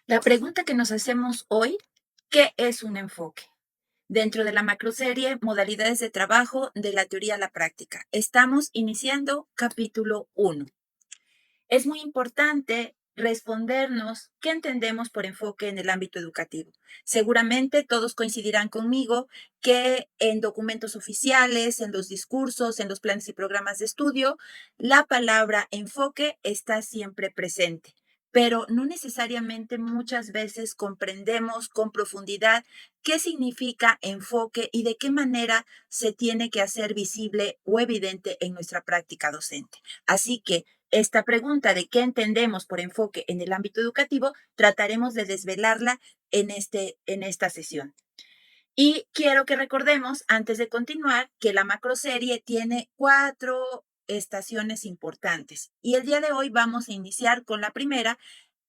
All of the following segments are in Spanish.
La pregunta que nos hacemos hoy, ¿qué es un enfoque? Dentro de la macroserie Modalidades de trabajo de la teoría a la práctica. Estamos iniciando capítulo 1. Es muy importante respondernos qué entendemos por enfoque en el ámbito educativo. Seguramente todos coincidirán conmigo que en documentos oficiales, en los discursos, en los planes y programas de estudio, la palabra enfoque está siempre presente, pero no necesariamente muchas veces comprendemos con profundidad qué significa enfoque y de qué manera se tiene que hacer visible o evidente en nuestra práctica docente. Así que esta pregunta de qué entendemos por enfoque en el ámbito educativo, trataremos de desvelarla en esta sesión. Y quiero que recordemos, antes de continuar, que la macroserie tiene 4 estaciones importantes. Y el día de hoy vamos a iniciar con la primera,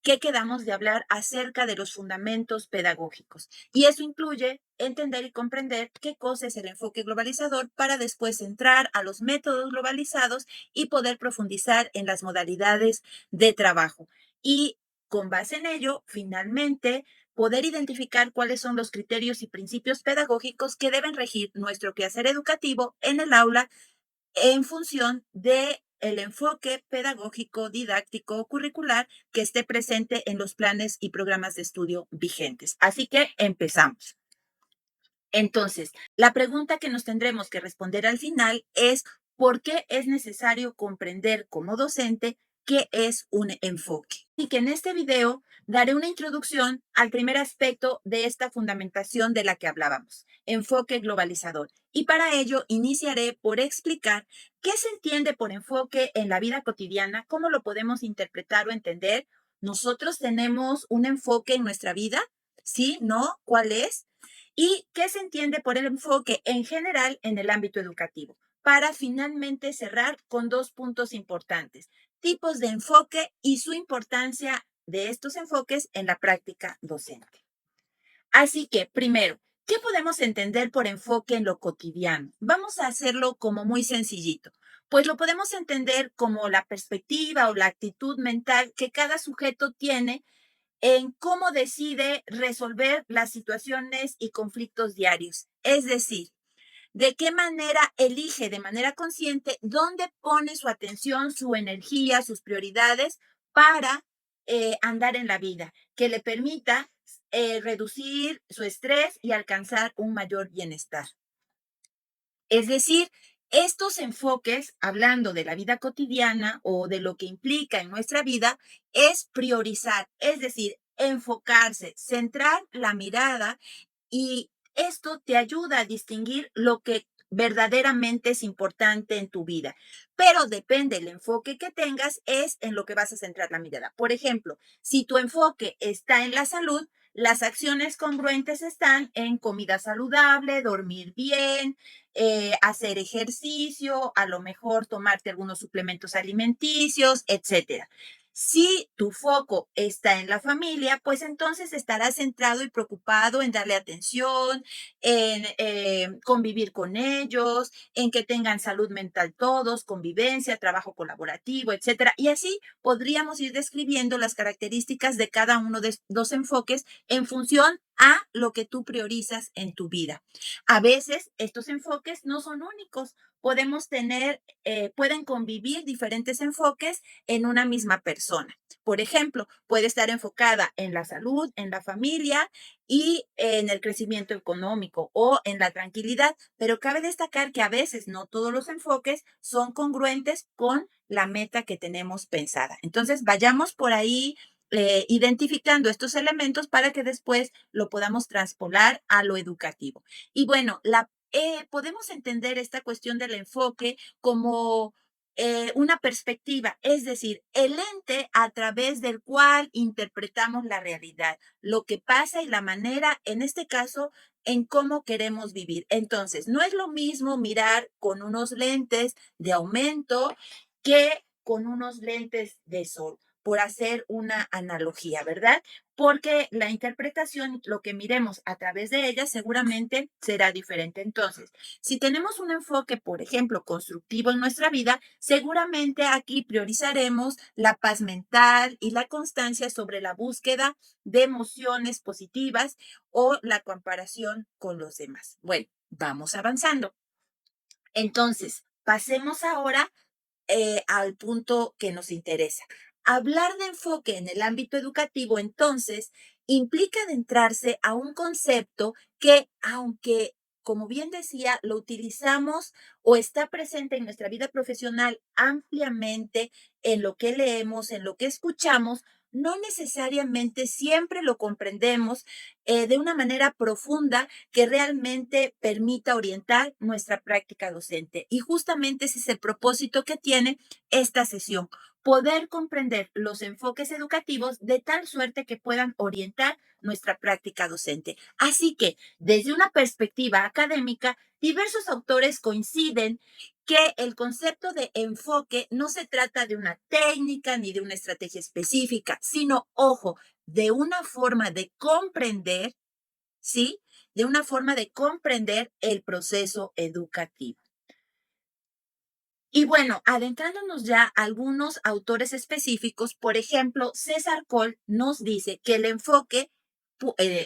que quedamos de hablar acerca de los fundamentos pedagógicos. Y eso incluye entender y comprender qué cosa es el enfoque globalizador para después entrar a los métodos globalizados y poder profundizar en las modalidades de trabajo. Y con base en ello, finalmente, poder identificar cuáles son los criterios y principios pedagógicos que deben regir nuestro quehacer educativo en el aula en función de el enfoque pedagógico, didáctico, curricular que esté presente en los planes y programas de estudio vigentes. Así que empezamos. Entonces, la pregunta que nos tendremos que responder al final es ¿por qué es necesario comprender como docente qué es un enfoque? Y que en este video daré una introducción al primer aspecto de esta fundamentación de la que hablábamos, enfoque globalizador. Y para ello iniciaré por explicar qué se entiende por enfoque en la vida cotidiana, cómo lo podemos interpretar o entender. ¿Nosotros tenemos un enfoque en nuestra vida? ¿Sí? ¿No? ¿Cuál es? ¿Y qué se entiende por el enfoque en general en el ámbito educativo? Para finalmente cerrar con 2 puntos importantes, tipos de enfoque y su importancia de estos enfoques en la práctica docente. Así que, primero, ¿qué podemos entender por enfoque en lo cotidiano? Vamos a hacerlo como muy sencillito. Pues lo podemos entender como la perspectiva o la actitud mental que cada sujeto tiene en cómo decide resolver las situaciones y conflictos diarios. Es decir, de qué manera elige de manera consciente dónde pone su atención, su energía, sus prioridades para andar en la vida, que le permita reducir su estrés y alcanzar un mayor bienestar. Es decir, estos enfoques, hablando de la vida cotidiana o de lo que implica en nuestra vida, es priorizar, es decir, enfocarse, centrar la mirada y esto te ayuda a distinguir lo que verdaderamente es importante en tu vida. Pero depende del enfoque que tengas, es en lo que vas a centrar la mirada. Por ejemplo, si tu enfoque está en la salud, las acciones congruentes están en comida saludable, dormir bien, hacer ejercicio, a lo mejor tomarte algunos suplementos alimenticios, etcétera. Si tu foco está en la familia, pues entonces estarás centrado y preocupado en darle atención, en convivir con ellos, en que tengan salud mental todos, convivencia, trabajo colaborativo, etcétera. Y así podríamos ir describiendo las características de cada uno de los enfoques en función a lo que tú priorizas en tu vida. A veces estos enfoques no son únicos. Podemos tener, pueden convivir diferentes enfoques en una misma persona. Por ejemplo, puede estar enfocada en la salud, en la familia y en el crecimiento económico o en la tranquilidad, pero cabe destacar que a veces no todos los enfoques son congruentes con la meta que tenemos pensada. Entonces, vayamos por ahí identificando estos elementos para que después lo podamos transpolar a lo educativo. Y bueno, podemos entender esta cuestión del enfoque como una perspectiva, es decir, el ente a través del cual interpretamos la realidad, lo que pasa y la manera, en este caso, en cómo queremos vivir. Entonces, no es lo mismo mirar con unos lentes de aumento que con unos lentes de sol. por hacer una analogía, ¿verdad? Porque la interpretación, lo que miremos a través de ella, seguramente será diferente. Entonces, si tenemos un enfoque, por ejemplo, constructivo en nuestra vida, seguramente aquí priorizaremos la paz mental y la constancia sobre la búsqueda de emociones positivas o la comparación con los demás. Bueno, vamos avanzando. Entonces, pasemos ahora al punto que nos interesa. Hablar de enfoque en el ámbito educativo, entonces, implica adentrarse a un concepto que, aunque, como bien decía, lo utilizamos o está presente en nuestra vida profesional ampliamente en lo que leemos, en lo que escuchamos, no necesariamente siempre lo comprendemos de una manera profunda que realmente permita orientar nuestra práctica docente. Y justamente ese es el propósito que tiene esta sesión, poder comprender los enfoques educativos de tal suerte que puedan orientar nuestra práctica docente. Así que, desde una perspectiva académica, diversos autores coinciden que el concepto de enfoque no se trata de una técnica ni de una estrategia específica, sino, ojo, de una forma de comprender, ¿sí? De una forma de comprender el proceso educativo. Y bueno, adentrándonos ya a algunos autores específicos, por ejemplo, César Cole nos dice que el enfoque,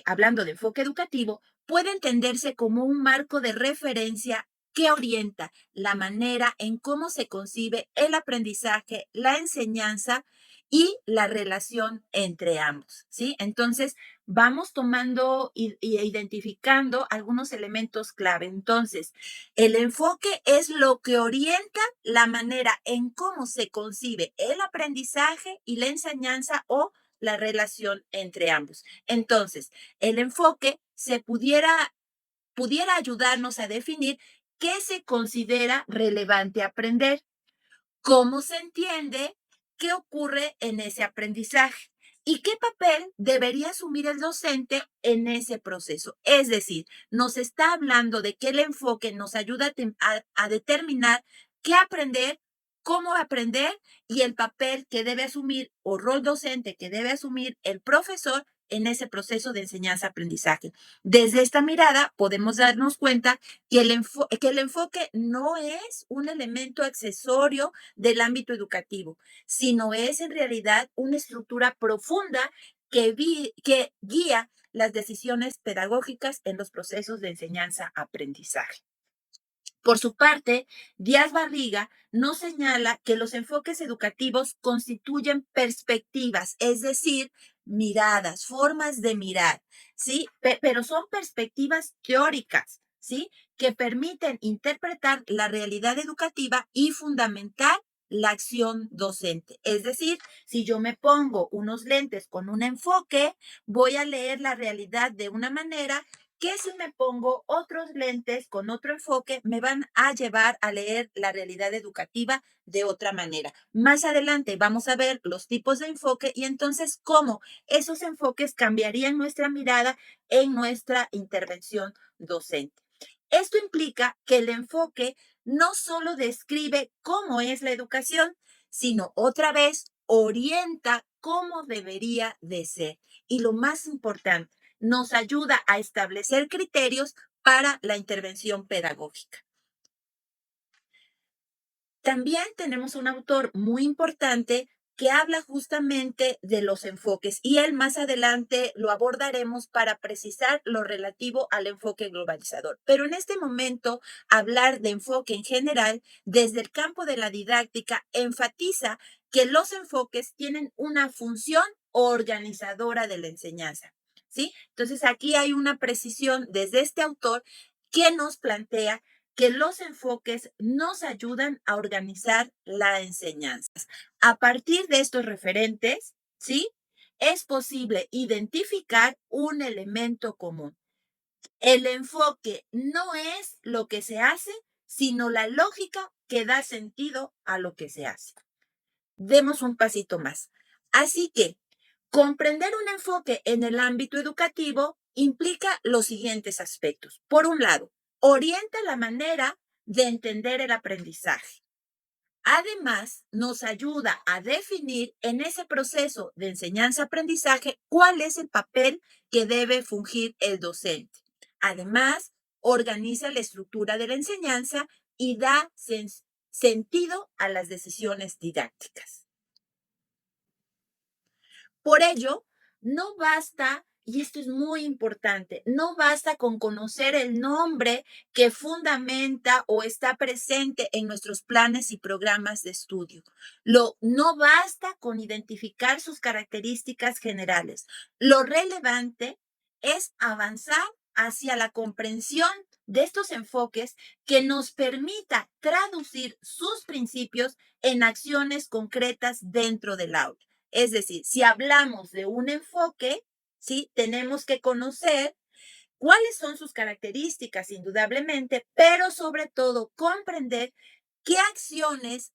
hablando de enfoque educativo, puede entenderse como un marco de referencia que orienta la manera en cómo se concibe el aprendizaje, la enseñanza y la relación entre ambos, ¿sí? Entonces, vamos tomando y identificando algunos elementos clave. Entonces, el enfoque es lo que orienta la manera en cómo se concibe el aprendizaje y la enseñanza o la relación entre ambos. Entonces, el enfoque pudiera ayudarnos a definir qué se considera relevante aprender, cómo se entiende, qué ocurre en ese aprendizaje y qué papel debería asumir el docente en ese proceso. Es decir, nos está hablando de que el enfoque nos ayuda a determinar qué aprender, cómo aprender y el papel que debe asumir o rol docente que debe asumir el profesor en ese proceso de enseñanza-aprendizaje. Desde esta mirada podemos darnos cuenta que el enfoque no es un elemento accesorio del ámbito educativo, sino es en realidad una estructura profunda que guía las decisiones pedagógicas en los procesos de enseñanza-aprendizaje. Por su parte, Díaz Barriga nos señala que los enfoques educativos constituyen perspectivas, es decir, miradas, formas de mirar, ¿sí? Pero son perspectivas teóricas, ¿sí? Que permiten interpretar la realidad educativa y fundamentar la acción docente. Es decir, si yo me pongo unos lentes con un enfoque, voy a leer la realidad de una manera que si me pongo otros lentes con otro enfoque, me van a llevar a leer la realidad educativa de otra manera. Más adelante vamos a ver los tipos de enfoque y entonces cómo esos enfoques cambiarían nuestra mirada en nuestra intervención docente. Esto implica que el enfoque no solo describe cómo es la educación, sino otra vez orienta cómo debería de ser. Y lo más importante, nos ayuda a establecer criterios para la intervención pedagógica. También tenemos un autor muy importante que habla justamente de los enfoques y él más adelante lo abordaremos para precisar lo relativo al enfoque globalizador. Pero en este momento, hablar de enfoque en general desde el campo de la didáctica enfatiza que los enfoques tienen una función organizadora de la enseñanza. ¿Sí? Entonces aquí hay una precisión desde este autor que nos plantea que los enfoques nos ayudan a organizar la enseñanza. A partir de estos referentes, ¿sí? Es posible identificar un elemento común. El enfoque no es lo que se hace, sino la lógica que da sentido a lo que se hace. Demos un pasito más. Así que comprender un enfoque en el ámbito educativo implica los siguientes aspectos. Por un lado, orienta la manera de entender el aprendizaje. Además, nos ayuda a definir en ese proceso de enseñanza-aprendizaje cuál es el papel que debe fungir el docente. Además, organiza la estructura de la enseñanza y da sentido a las decisiones didácticas. Por ello, no basta, y esto es muy importante, no basta con conocer el nombre que fundamenta o está presente en nuestros planes y programas de estudio. No basta con identificar sus características generales. Lo relevante es avanzar hacia la comprensión de estos enfoques que nos permita traducir sus principios en acciones concretas dentro del aula. Es decir, si hablamos de un enfoque, ¿sí? Tenemos que conocer cuáles son sus características, indudablemente, pero sobre todo comprender qué acciones,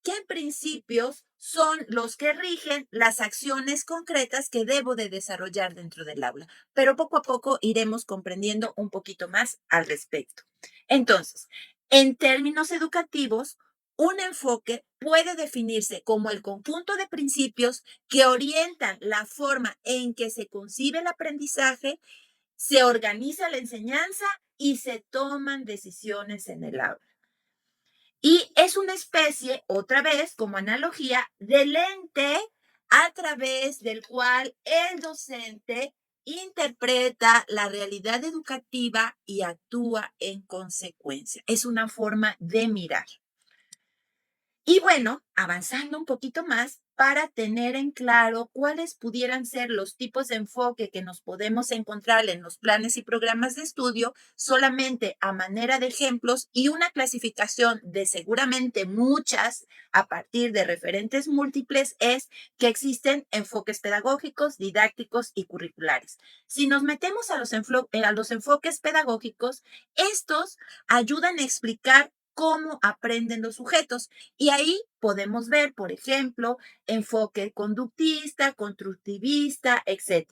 qué principios son los que rigen las acciones concretas que debo de desarrollar dentro del aula. Pero poco a poco iremos comprendiendo un poquito más al respecto. Entonces, en términos educativos, un enfoque puede definirse como el conjunto de principios que orientan la forma en que se concibe el aprendizaje, se organiza la enseñanza y se toman decisiones en el aula. Y es una especie, otra vez, como analogía, de lente a través del cual el docente interpreta la realidad educativa y actúa en consecuencia. Es una forma de mirar. Y bueno, avanzando un poquito más para tener en claro cuáles pudieran ser los tipos de enfoque que nos podemos encontrar en los planes y programas de estudio, solamente a manera de ejemplos y una clasificación de seguramente muchas a partir de referentes múltiples es que existen enfoques pedagógicos, didácticos y curriculares. Si nos metemos a los enfoques pedagógicos, estos ayudan a explicar cómo aprenden los sujetos. Y ahí podemos ver, por ejemplo, enfoque conductista, constructivista, etc.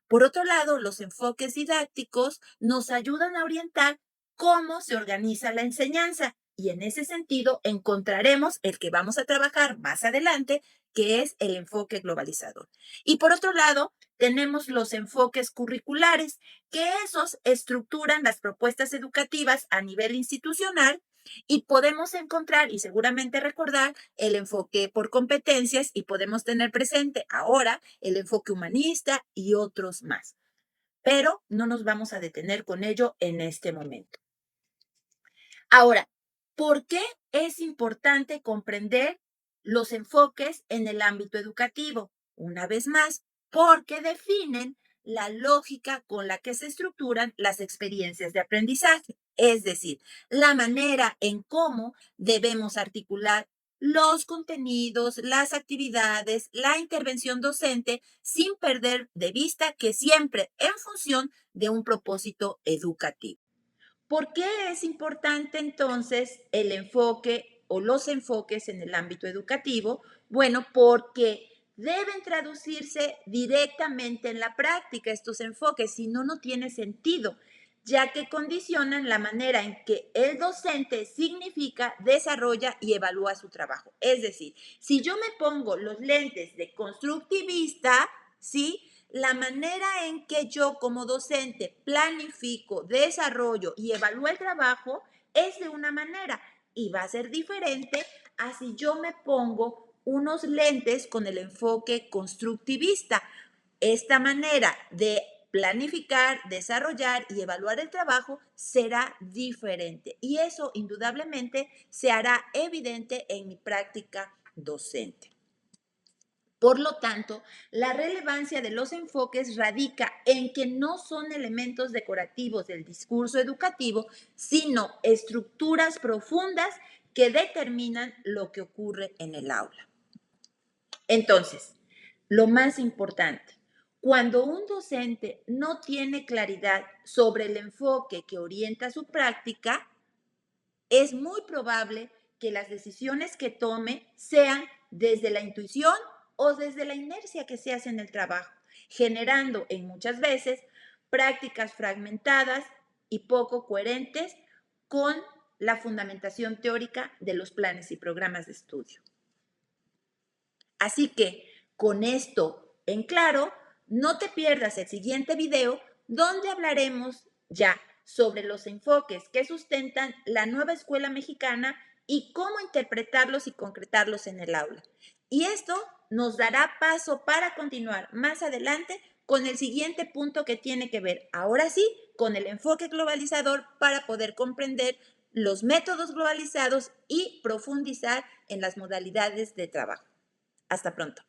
Por otro lado, los enfoques didácticos nos ayudan a orientar cómo se organiza la enseñanza y en ese sentido encontraremos el que vamos a trabajar más adelante, que es el enfoque globalizador. Y por otro lado, tenemos los enfoques curriculares, que esos estructuran las propuestas educativas a nivel institucional y podemos encontrar y seguramente recordar el enfoque por competencias y podemos tener presente ahora el enfoque humanista y otros más. Pero no nos vamos a detener con ello en este momento. Ahora, ¿por qué es importante comprender los enfoques en el ámbito educativo? Una vez más, porque definen la lógica con la que se estructuran las experiencias de aprendizaje, es decir, la manera en cómo debemos articular los contenidos, las actividades, la intervención docente, sin perder de vista que siempre en función de un propósito educativo. ¿Por qué es importante entonces el enfoque o los enfoques en el ámbito educativo? Bueno, porque deben traducirse directamente en la práctica estos enfoques, si no, no tiene sentido, ya que condicionan la manera en que el docente significa, desarrolla y evalúa su trabajo. Es decir, si yo me pongo los lentes de constructivista, ¿sí? La manera en que yo como docente planifico, desarrollo y evalúo el trabajo es de una manera y va a ser diferente a si yo me pongo unos lentes con el enfoque constructivista. Esta manera de planificar, desarrollar y evaluar el trabajo será diferente y eso indudablemente se hará evidente en mi práctica docente. Por lo tanto, la relevancia de los enfoques radica en que no son elementos decorativos del discurso educativo, sino estructuras profundas que determinan lo que ocurre en el aula. Entonces, lo más importante, cuando un docente no tiene claridad sobre el enfoque que orienta su práctica, es muy probable que las decisiones que tome sean desde la intuición o desde la inercia que se hace en el trabajo, generando en muchas veces prácticas fragmentadas y poco coherentes con la fundamentación teórica de los planes y programas de estudio. Así que, con esto en claro, no te pierdas el siguiente video donde hablaremos ya sobre los enfoques que sustentan la nueva escuela mexicana y cómo interpretarlos y concretarlos en el aula. Y esto nos dará paso para continuar más adelante con el siguiente punto que tiene que ver, ahora sí, con el enfoque globalizador para poder comprender los métodos globalizados y profundizar en las modalidades de trabajo. Hasta pronto.